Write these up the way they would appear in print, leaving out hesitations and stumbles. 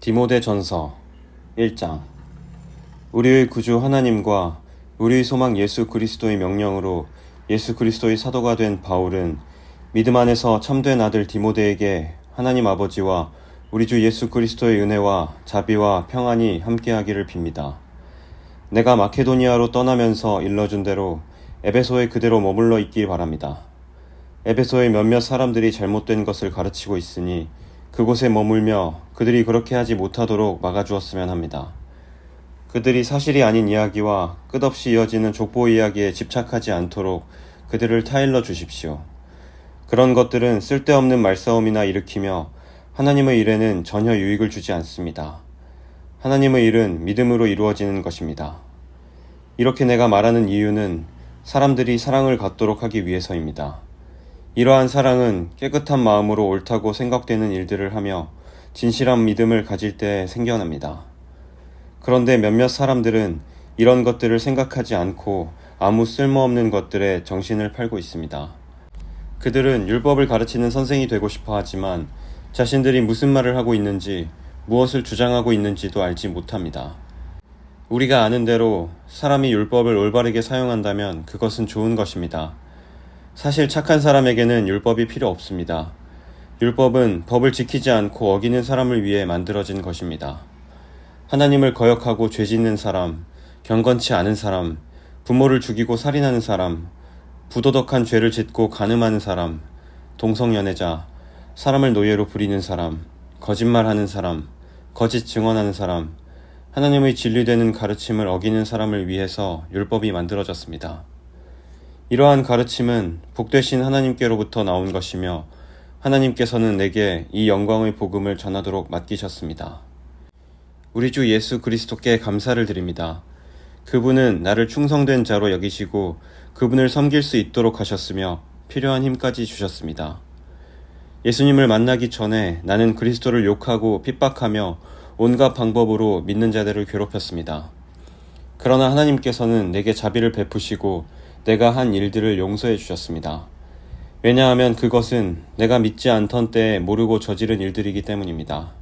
디모데전서 1장. 우리의 구주 하나님과 우리의 소망 예수 그리스도의 명령으로 예수 그리스도의 사도가 된 바울은 믿음 안에서 참된 아들 디모데에게 하나님 아버지와 우리 주 예수 그리스도의 은혜와 자비와 평안이 함께하기를 빕니다. 내가 마케도니아로 떠나면서 일러준 대로 에베소에 그대로 머물러 있길 바랍니다. 에베소의 몇몇 사람들이 잘못된 것을 가르치고 있으니 그곳에 머물며 그들이 그렇게 하지 못하도록 막아주었으면 합니다. 그들이 사실이 아닌 이야기와 끝없이 이어지는 족보 이야기에 집착하지 않도록 그들을 타일러 주십시오. 그런 것들은 쓸데없는 말싸움이나 일으키며 하나님의 일에는 전혀 유익을 주지 않습니다. 하나님의 일은 믿음으로 이루어지는 것입니다. 이렇게 내가 말하는 이유는 사람들이 사랑을 갖도록 하기 위해서입니다. 이러한 사랑은 깨끗한 마음으로 옳다고 생각되는 일들을 하며 진실한 믿음을 가질 때 생겨납니다. 그런데 몇몇 사람들은 이런 것들을 생각하지 않고 아무 쓸모없는 것들에 정신을 팔고 있습니다. 그들은 율법을 가르치는 선생이 되고 싶어 하지만 자신들이 무슨 말을 하고 있는지, 무엇을 주장하고 있는지도 알지 못합니다. 우리가 아는 대로 사람이 율법을 올바르게 사용한다면 그것은 좋은 것입니다. 사실 착한 사람에게는 율법이 필요 없습니다. 율법은 법을 지키지 않고 어기는 사람을 위해 만들어진 것입니다. 하나님을 거역하고 죄 짓는 사람, 경건치 않은 사람, 부모를 죽이고 살인하는 사람, 부도덕한 죄를 짓고 간음하는 사람, 동성연애자, 사람을 노예로 부리는 사람, 거짓말하는 사람, 거짓 증언하는 사람, 하나님의 진리되는 가르침을 어기는 사람을 위해서 율법이 만들어졌습니다. 이러한 가르침은 복되신 하나님께로부터 나온 것이며 하나님께서는 내게 이 영광의 복음을 전하도록 맡기셨습니다. 우리 주 예수 그리스도께 감사를 드립니다. 그분은 나를 충성된 자로 여기시고 그분을 섬길 수 있도록 하셨으며 필요한 힘까지 주셨습니다. 예수님을 만나기 전에 나는 그리스도를 욕하고 핍박하며 온갖 방법으로 믿는 자들을 괴롭혔습니다. 그러나 하나님께서는 내게 자비를 베푸시고 내가 한 일들을 용서해 주셨습니다. 왜냐하면 그것은 내가 믿지 않던 때에 모르고 저지른 일들이기 때문입니다.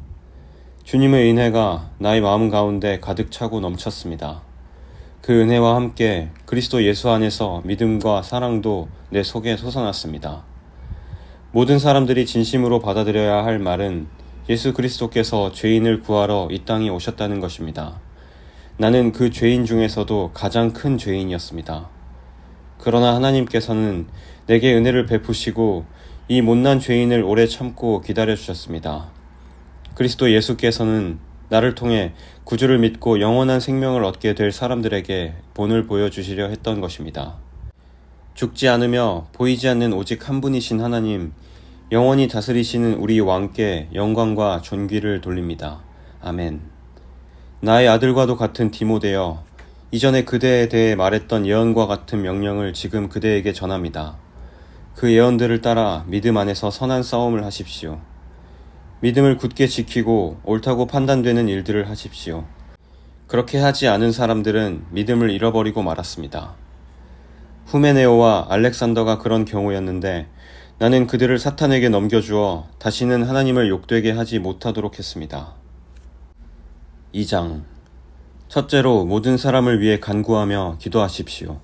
주님의 은혜가 나의 마음 가운데 가득 차고 넘쳤습니다. 그 은혜와 함께 그리스도 예수 안에서 믿음과 사랑도 내 속에 솟아났습니다. 모든 사람들이 진심으로 받아들여야 할 말은 예수 그리스도께서 죄인을 구하러 이 땅에 오셨다는 것입니다. 나는 그 죄인 중에서도 가장 큰 죄인이었습니다. 그러나 하나님께서는 내게 은혜를 베푸시고 이 못난 죄인을 오래 참고 기다려주셨습니다. 그리스도 예수께서는 나를 통해 구주를 믿고 영원한 생명을 얻게 될 사람들에게 본을 보여주시려 했던 것입니다. 죽지 않으며 보이지 않는 오직 한 분이신 하나님, 영원히 다스리시는 우리 왕께 영광과 존귀를 돌립니다. 아멘. 나의 아들과도 같은 디모데여, 이전에 그대에 대해 말했던 예언과 같은 명령을 지금 그대에게 전합니다. 그 예언들을 따라 믿음 안에서 선한 싸움을 하십시오. 믿음을 굳게 지키고 옳다고 판단되는 일들을 하십시오. 그렇게 하지 않은 사람들은 믿음을 잃어버리고 말았습니다. 후메네오와 알렉산더가 그런 경우였는데 나는 그들을 사탄에게 넘겨주어 다시는 하나님을 욕되게 하지 못하도록 했습니다. 2장. 첫째로 모든 사람을 위해 간구하며 기도하십시오.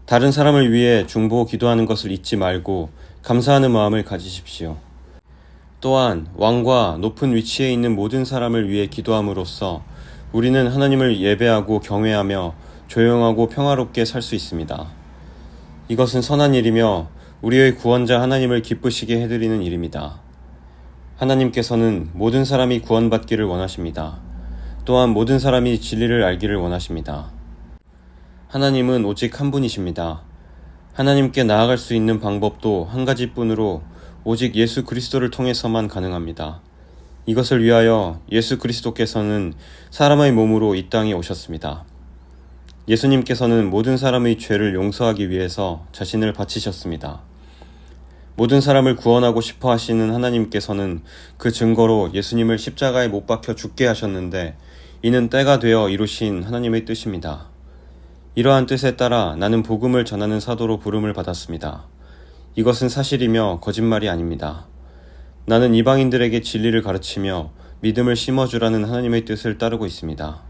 다른 사람을 위해 중보 기도하는 것을 잊지 말고 감사하는 마음을 가지십시오. 또한 왕과 높은 위치에 있는 모든 사람을 위해 기도함으로써 우리는 하나님을 예배하고 경외하며 조용하고 평화롭게 살 수 있습니다. 이것은 선한 일이며 우리의 구원자 하나님을 기쁘시게 해드리는 일입니다. 하나님께서는 모든 사람이 구원받기를 원하십니다. 또한 모든 사람이 진리를 알기를 원하십니다. 하나님은 오직 한 분이십니다. 하나님께 나아갈 수 있는 방법도 한 가지뿐으로 오직 예수 그리스도를 통해서만 가능합니다. 이것을 위하여 예수 그리스도께서는 사람의 몸으로 이 땅에 오셨습니다. 예수님께서는 모든 사람의 죄를 용서하기 위해서 자신을 바치셨습니다. 모든 사람을 구원하고 싶어 하시는 하나님께서는 그 증거로 예수님을 십자가에 못 박혀 죽게 하셨는데 이는 때가 되어 이루신 하나님의 뜻입니다. 이러한 뜻에 따라 나는 복음을 전하는 사도로 부름을 받았습니다. 이것은 사실이며 거짓말이 아닙니다. 나는 이방인들에게 진리를 가르치며 믿음을 심어주라는 하나님의 뜻을 따르고 있습니다.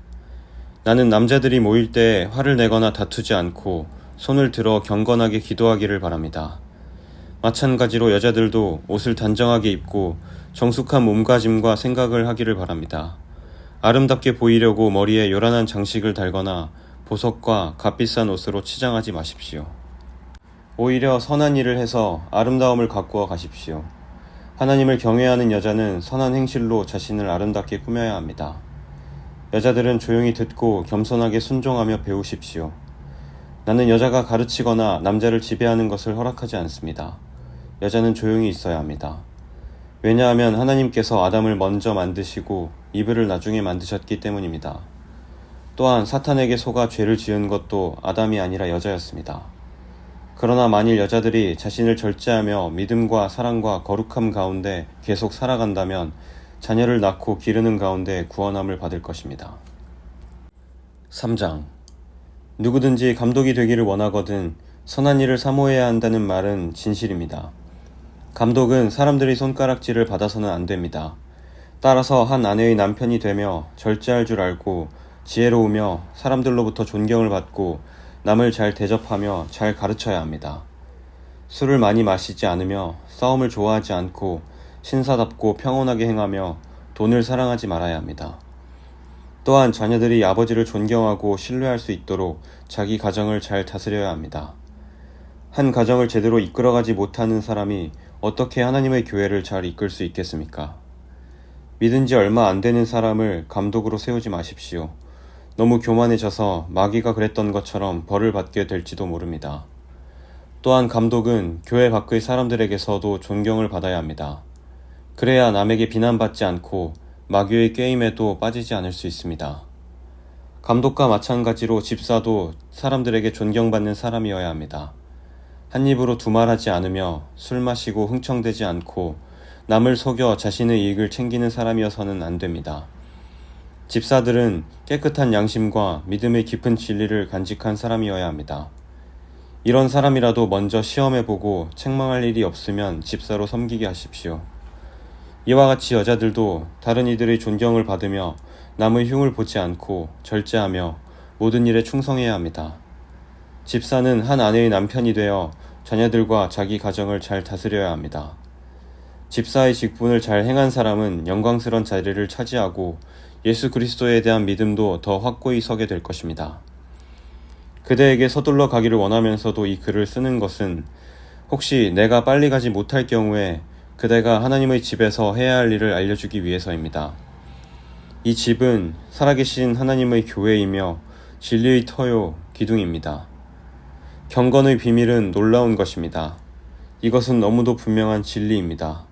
나는 남자들이 모일 때 화를 내거나 다투지 않고 손을 들어 경건하게 기도하기를 바랍니다. 마찬가지로 여자들도 옷을 단정하게 입고 정숙한 몸가짐과 생각을 하기를 바랍니다. 아름답게 보이려고 머리에 요란한 장식을 달거나 보석과 값비싼 옷으로 치장하지 마십시오. 오히려 선한 일을 해서 아름다움을 가꾸어 가십시오. 하나님을 경외하는 여자는 선한 행실로 자신을 아름답게 꾸며야 합니다. 여자들은 조용히 듣고 겸손하게 순종하며 배우십시오. 나는 여자가 가르치거나 남자를 지배하는 것을 허락하지 않습니다. 여자는 조용히 있어야 합니다. 왜냐하면 하나님께서 아담을 먼저 만드시고 이브를 나중에 만드셨기 때문입니다. 또한 사탄에게 속아 죄를 지은 것도 아담이 아니라 여자였습니다. 그러나 만일 여자들이 자신을 절제하며 믿음과 사랑과 거룩함 가운데 계속 살아간다면 자녀를 낳고 기르는 가운데 구원함을 받을 것입니다. 3장. 누구든지 감독이 되기를 원하거든 선한 일을 사모해야 한다는 말은 진실입니다. 감독은 사람들의 손가락질을 받아서는 안 됩니다. 따라서 한 아내의 남편이 되며 절제할 줄 알고 지혜로우며 사람들로부터 존경을 받고 남을 잘 대접하며 잘 가르쳐야 합니다. 술을 많이 마시지 않으며 싸움을 좋아하지 않고 신사답고 평온하게 행하며 돈을 사랑하지 말아야 합니다. 또한 자녀들이 아버지를 존경하고 신뢰할 수 있도록 자기 가정을 잘 다스려야 합니다. 한 가정을 제대로 이끌어가지 못하는 사람이 어떻게 하나님의 교회를 잘 이끌 수 있겠습니까? 믿은 지 얼마 안 되는 사람을 감독으로 세우지 마십시오. 너무 교만해져서 마귀가 그랬던 것처럼 벌을 받게 될지도 모릅니다. 또한 감독은 교회 밖의 사람들에게서도 존경을 받아야 합니다. 그래야 남에게 비난받지 않고 마귀의 게임에도 빠지지 않을 수 있습니다. 감독과 마찬가지로 집사도 사람들에게 존경받는 사람이어야 합니다. 한 입으로 두말하지 않으며 술 마시고 흥청대지 않고 남을 속여 자신의 이익을 챙기는 사람이어서는 안 됩니다. 집사들은 깨끗한 양심과 믿음의 깊은 진리를 간직한 사람이어야 합니다. 이런 사람이라도 먼저 시험해보고 책망할 일이 없으면 집사로 섬기게 하십시오. 이와 같이 여자들도 다른 이들의 존경을 받으며 남의 흉을 보지 않고 절제하며 모든 일에 충성해야 합니다. 집사는 한 아내의 남편이 되어 자녀들과 자기 가정을 잘 다스려야 합니다. 집사의 직분을 잘 행한 사람은 영광스러운 자리를 차지하고 예수 그리스도에 대한 믿음도 더 확고히 서게 될 것입니다. 그대에게 서둘러 가기를 원하면서도 이 글을 쓰는 것은 혹시 내가 빨리 가지 못할 경우에 그대가 하나님의 집에서 해야 할 일을 알려주기 위해서입니다. 이 집은 살아계신 하나님의 교회이며 진리의 터요 기둥입니다. 경건의 비밀은 놀라운 것입니다. 이것은 너무도 분명한 진리입니다.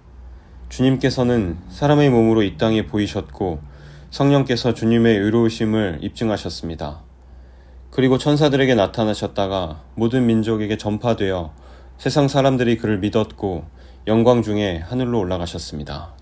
주님께서는 사람의 몸으로 이 땅에 보이셨고 성령께서 주님의 의로우심을 입증하셨습니다. 그리고 천사들에게 나타나셨다가 모든 민족에게 전파되어 세상 사람들이 그를 믿었고 영광 중에 하늘로 올라가셨습니다.